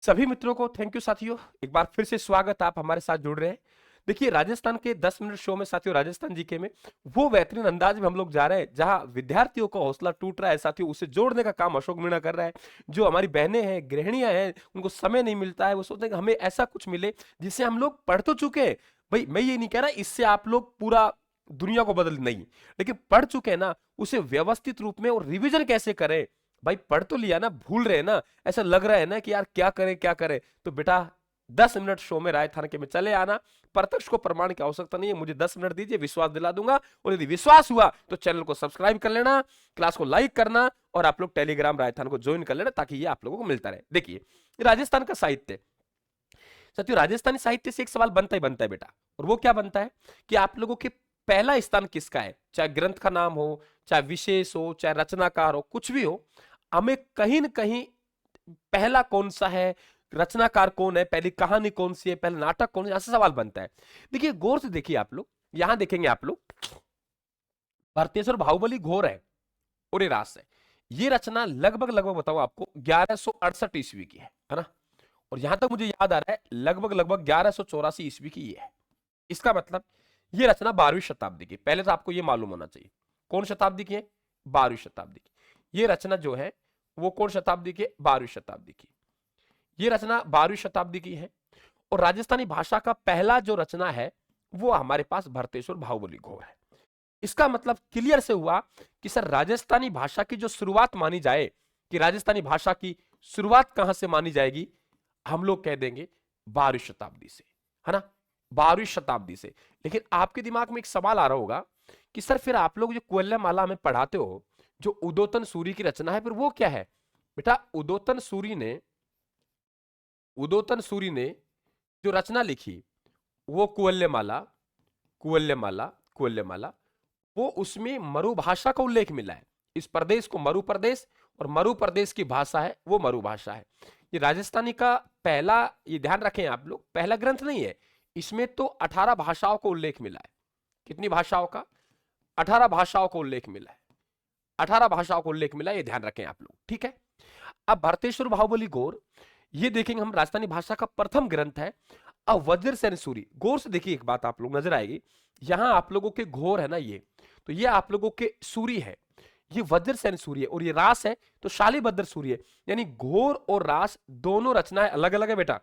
सभी मित्रों को थैंक यू साथियों। एक बार फिर से स्वागत, आप हमारे साथ जुड़ रहे हैं। देखिए, राजस्थान के 10 मिनट शो में साथियों, राजस्थान जीके में वो बेहतरीन अंदाज में हम लोग जा रहे हैं जहां विद्यार्थियों का हौसला टूट रहा है साथियों, उसे जोड़ने का काम अशोक मीणा कर रहा है। जो हमारी बहनें हैं, गृहिणियां हैं, उनको समय नहीं मिलता है, वो सोचते हैं कि हमें ऐसा कुछ मिले जिससे हम लोग पढ़ तो चुके हैं। भाई मैं ये नहीं कह रहा इससे आप लोग पूरा दुनिया को बदल, नहीं, लेकिन पढ़ चुके हैं ना, उसे व्यवस्थित रूप में और रिविजन कैसे करें। भाई पढ़ तो लिया ना, भूल रहे हैं ना, ऐसा लग रहा है ना कि यार क्या करें क्या करें, तो बेटा 10 मिनट शो में राय थानके में चले आना। प्रत्यक्ष को प्रमाण की आवश्यकता नहीं है, मुझे 10 मिनट दीजिए, विश्वास दिला दूंगा। और यदि विश्वास हुआ तो चैनल को सब्सक्राइब कर लेना, क्लास को लाइक करना, और आप लोग टेलीग्राम राजस्थान को ज्वाइन कर लेना ताकि ये आप लोगों को मिलता रहे। देखिए, राजस्थान का साहित्य, साथियों राजस्थानी साहित्य से एक सवाल बनता है बेटा, और वो क्या बनता है कि आप लोगों के पहला स्थान किसका है, चाहे ग्रंथ का नाम हो, चाहे विशेष हो, चाहे रचनाकार हो, कुछ भी हो, हमें कहीं ना कहीं पहला कौन सा है, रचनाकार कौन है, पहली कहानी कौन सी है, पहला नाटक कौन है, ऐसा सवाल बनता है। देखिए गौर से देखिए आप लोग, यहां देखेंगे आप लोग, भरतेश्वर बाहुबली घोर है और ये रास है। ये रचना लगभग लगभग बताओ आपको 1168 ईस्वी की है ना। और यहां तक मुझे याद आ रहा है लगभग लगभग 1184 ईस्वी की ये है। इसका मतलब ये रचना 12वीं शताब्दी की, पहले तो आपको ये मालूम होना चाहिए कौन शताब्दी की है, 12वीं शताब्दी की। ये रचना जो है वो कौन शताब्दी की, 12वीं शताब्दी की। ये रचना 12वीं शताब्दी की है। और राजस्थानी भाषा का पहला जो रचना है वो हमारे पास भरतेश्वर बाहुबली घोर है। इसका मतलब क्लियर से हुआ कि सर राजस्थानी भाषा की जो शुरुआत मानी जाए, कि राजस्थानी भाषा की शुरुआत कहां से मानी जाएगी, हम लोग कह देंगे 12वीं शताब्दी से, है ना, 12वीं शताब्दी से। लेकिन आपके दिमाग में एक सवाल आ रहा होगा कि सर फिर आप लोग जो कुल्लमाला में पढ़ाते हो, जो उदोतन सूरी की रचना है, फिर वो क्या है। बेटा उदोतन सूरी ने जो रचना लिखी वो कुल्लमाला, कुल्लमाला, कुल्लमाला, वो उसमें मरु भाषा का उल्लेख मिला है। इस प्रदेश को मरु प्रदेश, और मरु प्रदेश की भाषा है वो मरु भाषा है। ये राजस्थानी का पहला, ये ध्यान रखें आप लोग, पहला ग्रंथ नहीं है। इसमें तो 18 भाषाओं को उल्लेख मिला है। कितनी भाषाओं का, 18 भाषाओं को उल्लेख मिला है, 18 भाषाओं को उल्लेख मिला है, ये ध्यान रखें आप लोग, ठीक है। अब भरतेश्वर बाहुबली गौर, ये देखेंगे हम, राजस्थानी भाषा का प्रथम ग्रंथ है। अब वज्र सेन सूरी, गौर से देखिए एक बात आप लोग नजर आएगी, यहां आप लोगों के घोर है ना ये, तो ये आप लोगों के सूरी है, ये वज्र सेन सूरी है, और ये रास है तो शालीभद्र सूरी है। यानी घोर और रास दोनों रचनाएं अलग अलग है बेटा।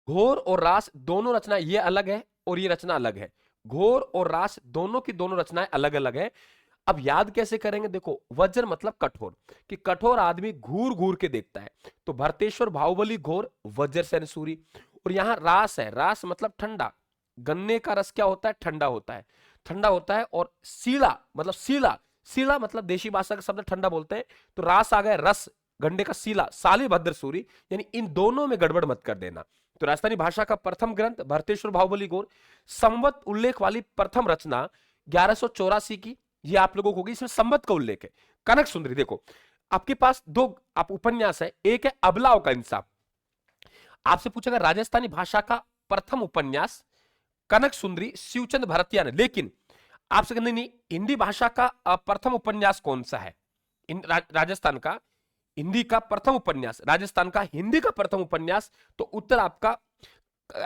घोर और रास दोनों रचना, ये अलग है और ये रचना अलग है। घोर और रास दोनों की दोनों रचनाएं अलग अलग है। अब याद कैसे करेंगे, देखो वज्र मतलब कठोर, कि कठोर आदमी घूर घूर के देखता है, तो भरतेश्वर बाहुबली घोर वज्र सेन सूरी। और यहां रास है, रास मतलब ठंडा, गन्ने का रस क्या होता है, ठंडा होता है, ठंडा होता है। और सीला मतलब सीला, सीला मतलब देशी भाषा का शब्द ठंडा बोलते हैं, तो रास आ गया रस, गंडे का सीला, शालीभद्र सूरी। यानी इन दोनों में गड़बड़ मत कर देना। तो राजस्थानी भाषा का प्रथम ग्रंथ भरतेश्वर बाहुबली घोर, संवत उल्लेख वाली प्रथम रचना 1184 की, ये आप लोगों को होगी, इसमें संवत का उल्लेख है। कनक सुंदरी, देखो आपके पास दो आप उपन्यास है, एक है अबलाओं का इंसाफ। आपसे पूछेगा राजस्थानी भाषा का प्रथम उपन्यास कनक सुंदरी शिवचंद भरतिया ने, लेकिन आपसे नहीं नहीं, हिंदी भाषा का प्रथम उपन्यास कौन सा है, राजस्थान का हिंदी का प्रथम उपन्यास, राजस्थान का हिंदी का प्रथम उपन्यास, तो उत्तर आपका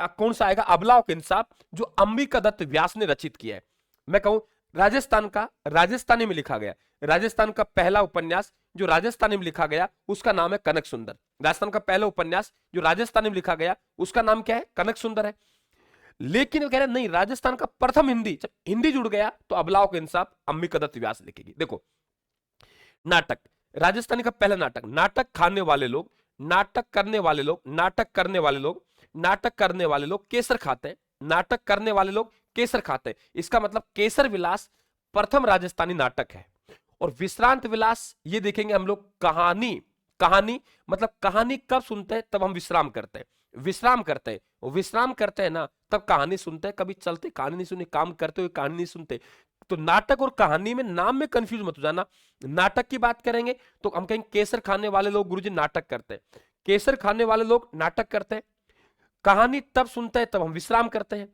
कौन सा आएगा, अबलाओं के इंसाफ, जो अंबिका दत्त व्यास ने रचित किया है। मैं कहूं राजस्थान का, राजस्थानी में लिखा गया, राजस्थान का पहला उपन्यास जो राजस्थानी में लिखा गया उसका नाम है कनक सुंदर। राजस्थान का पहला उपन्यास जो राजस्थानी में लिखा गया उसका नाम क्या है, कनक सुंदर है। लेकिन वो कह रहे नहीं, राजस्थान का प्रथम हिंदी, जब हिंदी जुड़ गया तो अबलाओं के इंसाफ अंबिका दत्त व्यास लिखेगी। देखो नाटक, राजस्थानी का पहला नाटक, नाटक खाने वाले लोग, नाटक करने वाले लोग, नाटक करने वाले लोग, नाटक करने वाले लोग केसर खाते हैं, नाटक करने वाले लोग केसर खाते हैं। इसका मतलब केसर विलास प्रथम राजस्थानी नाटक है। और विश्रांत विलास, ये देखेंगे हम लोग कहानी, कहानी मतलब कहानी कब सुनते हैं, तब हम विश्राम करते हैं, विश्राम करते हैं, विश्राम करते हैं ना तब कहानी सुनते हैं। कभी चलते कहानी नहीं सुनी, काम करते हुए कहानी नहीं सुनते। तो नाटक और कहानी में नाम में कंफ्यूज मत हो जाना। नाटक की बात करेंगे तो हम कहेंगे केसर खाने वाले लोग गुरुजी नाटक करते हैं, केसर खाने वाले लोग नाटक करते हैं। कहानी तब सुनते हैं तब हम विश्राम करते हैं।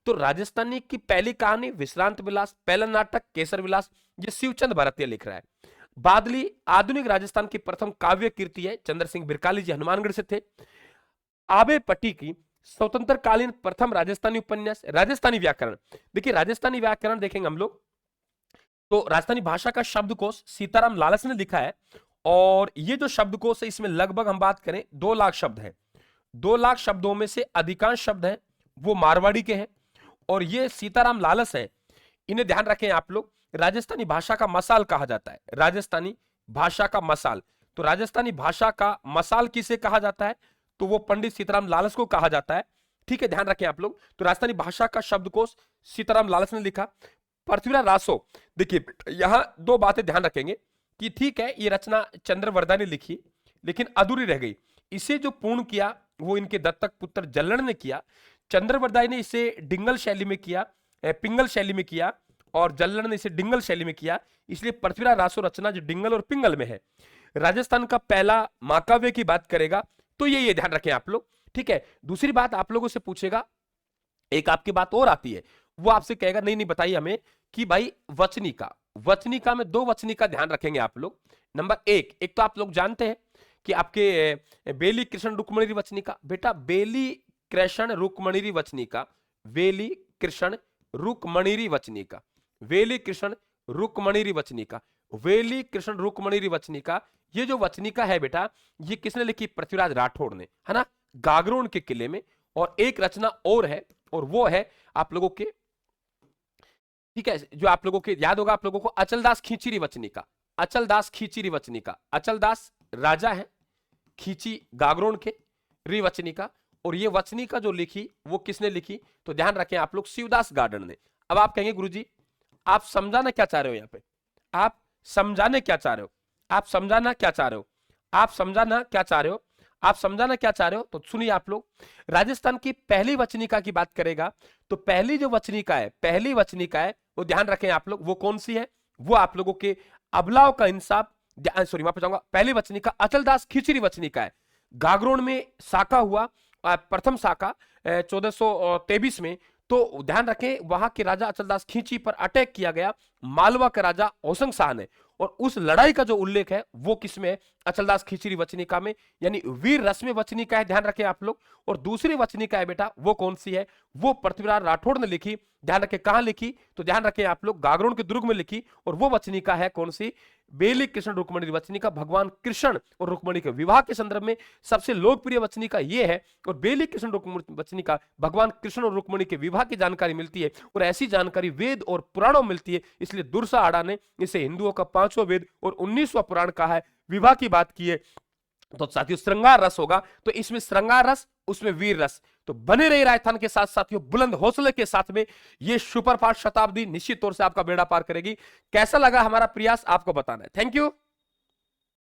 तो राजस्थानी की पहली कहानी विश्रांत विलास, पहला नाटक केसर विलास, ये शिवचंद भरतिया लिख रहा है। बादली आधुनिक राजस्थान की प्रथम काव्य कीर्ति है, चंद्र सिंह बिरकाली जी हनुमानगढ़ से थे। आबे पट्टी की स्वतंत्रकालीन प्रथम राजस्थानी उपन्यास राजस्थानी व्याकरण। देखिए राजस्थानी व्याकरण देखेंगे हम लोग तो राजस्थानी भाषा का शब्दकोश सीताराम लालस ने लिखा है, और ये जो शब्दकोश है इसमें लगभग हम बात करें 2 लाख शब्द हैं। 2 लाख शब्दों में से अधिकांश शब्द हैं वो मारवाड़ी के हैं, और ये सीताराम लालस है, इन्हें ध्यान रखें आप लोग। राजस्थानी भाषा का मसाल कहा जाता है, राजस्थानी भाषा का मसाल। तो राजस्थानी भाषा का मसाल किसे कहा जाता है, तो वो पंडित सीताराम लालस को कहा जाता है। ठीक है, ध्यान रखें आप लोग। तो राजस्थानी भाषा का शब्दकोश सीताराम लालस ने लिखा। पृथ्वीराज रासो, देखिए यहां 2 बातें ध्यान रखेंगे कि ठीक है ये रचना चंद्रवरदा ने लिखी लेकिन अधूरी रह गई। इसे जो पूर्ण किया वो इनके दत्तक पुत्र जल्लड़ ने किया। चंद्रवरदाई ने इसे डिंगल शैली में किया, पिंगल शैली में किया, और जल्लड़ ने इसे डिंगल शैली में किया। इसलिए पृथ्वीराज रासो रचना जो डिंगल और पिंगल में है। राजस्थान का पहला महाकाव्य की बात करेगा तो ये ध्यान रखें आप लोग। ठीक है, दूसरी बात आप लोगों से पूछेगा, एक आपकी बात और आती है, वो आपसे कहेगा नहीं नहीं बताइए हमें कि भाई वचनिका, वचनिका में 2 वचनिका ध्यान रखेंगे आप लोग। नंबर एक तो आप लोग जानते हैं कि आपके बेली कृष्ण रुक्मणी वचनिका, बेटा बेली कृष्ण रुक्मणी वचनिका, वेली कृष्ण रुक्मणी वचनिका, वेली कृष्ण रुक्मणी वचनिका, वेली कृष्ण रुक्मणी वचनिका, ये जो वचनिका है बेटा ये किसने लिखी, पृथ्वीराज राठौड़ ने, है ना, गागरोन के किले में। और एक रचना और है, और वो है आप लोगों के, ठीक है, जो आप लोगों के याद होगा आप लोगों को, अचलदास खींची वचनिका, अचलदास खींची वचनिका। अचलदास राजा है, खींची गागरोन के, रिवचनिका, और ये वचनिका जो लिखी वो किसने लिखी, तो ध्यान रखें आप लोग शिवदास गार्डन ने। अब आप कहेंगे गुरुजी आप समझाना क्या चाह रहे हो, यहां पे आप समझाने क्या चाह रहे हो, आप समझाना क्या चाह रहे हो, आप समझाना क्या चाह रहे हो, आप समझाना क्या चाह रहे हो, तो सुनिए आप लोग। राजस्थान की पहली वचनिका की बात करेगा तो पहली जो वचनिका है, पहली वचनिका है वो ध्यान रखें आप लोग, वो कौन सी है, वो आप लोगों के अबलाव का इंसाफ, सॉरी माफ चाहूंगा, पहली वचनिका अचलदास खींची वचनिका है। गागरोन में साका हुआ, प्रथम साका 1423 में। तो ध्यान रखें वहां के राजा अचलदास खींची पर अटैक किया गया मालवा के राजा होसंग शाह ने, और उस लड़ाई का जो उल्लेख है वो किसमें है, अचलदास खींची वचनिका में, यानी वीर रश्मि वचनिका है, ध्यान रखें आप लोग। और दूसरी वचनिका है बेटा वो कौन सी है, वो पृथ्वीराज राठौड़ ने लिखी, ध्यान रखें कहां लिखी, तो ध्यान रखें आप लोग गागरोन के दुर्ग में लिखी। और वो वचनिका है कौन सी, बेली कृष्ण रुक्मणी वचनिका। भगवान कृष्ण और रुक्मणी के विवाह के संदर्भ में सबसे लोकप्रिय वचनिका ये है, और बेली कृष्ण रुक्मणी वचनिका भगवान कृष्ण और रुक्मणी के विवाह की जानकारी मिलती है, और ऐसी जानकारी वेद और पुराणों में मिलती है। इसलिए दुर्सा आड़ा ने इसे हिंदुओं का 5वां वेद और 19वां पुराण कहा है। विवाह की बात की है तो साथियों श्रृंगार रस होगा, तो इसमें श्रृंगार रस, उसमें वीर रस। तो बने रही राजस्थान के साथ साथियों, बुलंद हौसले के साथ में ये सुपरफास्ट शताब्दी निश्चित तौर से आपका बेड़ा पार करेगी। कैसा लगा हमारा प्रयास आपको बताना है। Thank you.